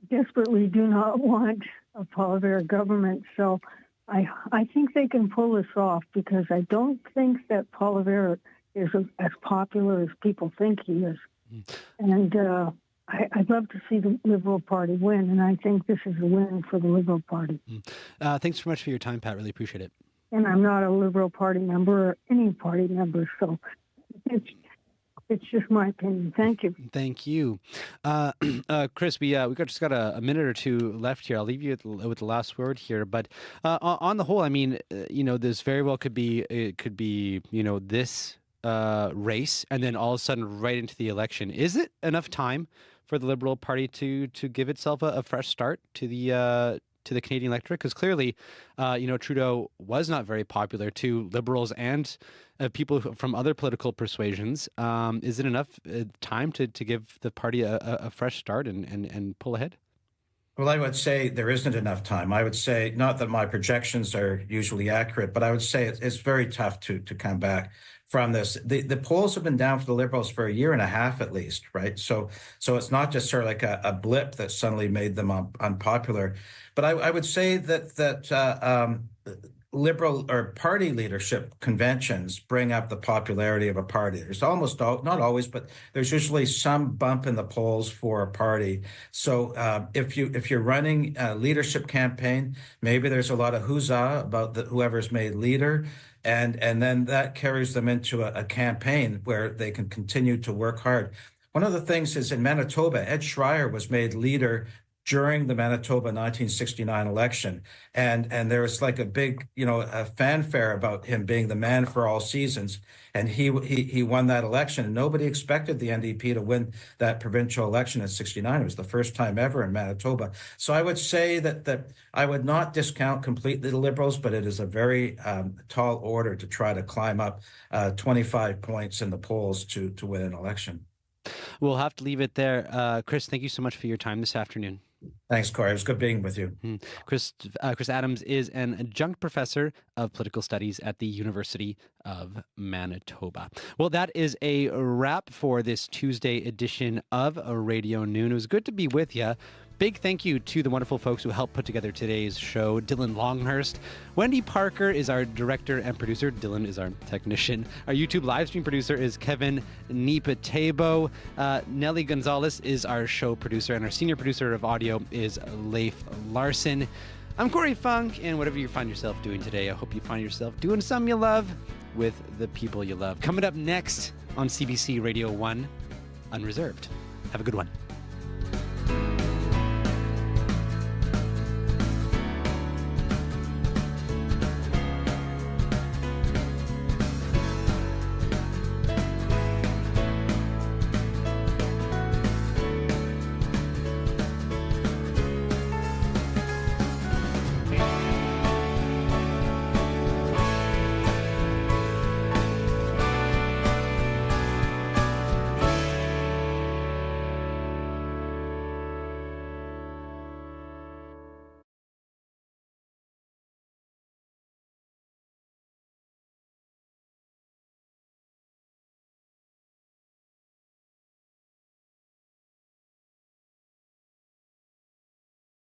desperately do not want a Poilievre government. So I think they can pull this off, because I don't think that Poilievre is as popular as people think he is. And I'd love to see the Liberal Party win, and I think this is a win for the Liberal Party. Thanks so much for your time, Pat. Really appreciate it. And I'm not a Liberal Party member or any party member, so it's just my opinion. Thank you. Thank you. Chris, we just got a minute or two left here. I'll leave you with the last word here. But on the whole, I mean, this very well could be this race, and then all of a sudden right into the election. Is it enough time for the Liberal Party to give itself a fresh start to the Canadian electorate? Because clearly, Trudeau was not very popular to Liberals and people from other political persuasions. Is it enough time to give the party a fresh start and pull ahead? Well, I would say there isn't enough time. I would say, not that my projections are usually accurate, but I would say it's very tough to come back from this. The polls have been down for the Liberals for a year and a half at least, right? So it's not just sort of like a blip that suddenly made them unpopular. But I would say that Liberal or party leadership conventions bring up the popularity of a party. There's not always, but there's usually some bump in the polls for a party. So if you're running a leadership campaign, maybe there's a lot of huzzah about whoever's made leader, and then that carries them into a campaign where they can continue to work hard. One of the things is in Manitoba, Ed Schreier was made leader during the Manitoba 1969 election. And there was like a big, a fanfare about him being the man for all seasons. And he won that election. And nobody expected the NDP to win that provincial election in 69. It was the first time ever in Manitoba. So I would say that I would not discount completely the Liberals, but it is a very tall order to try to climb up 25 points in the polls to win an election. We'll have to leave it there. Chris, thank you so much for your time this afternoon. Thanks, Corey. It was good being with you. Chris Adams is an adjunct professor of political studies at the University of Manitoba. Well, that is a wrap for this Tuesday edition of Radio Noon. It was good to be with you. Big thank you to the wonderful folks who helped put together today's show. Dylan Longhurst. Wendy Parker is our director and producer. Dylan is our technician. Our YouTube live stream producer is Kevin Nipatebo. Nelly Gonzalez is our show producer, and our senior producer of audio is Leif Larson. I'm Corey Funk, and whatever you find yourself doing today, I hope you find yourself doing something you love with the people you love. Coming up next on CBC Radio 1, Unreserved. Have a good one.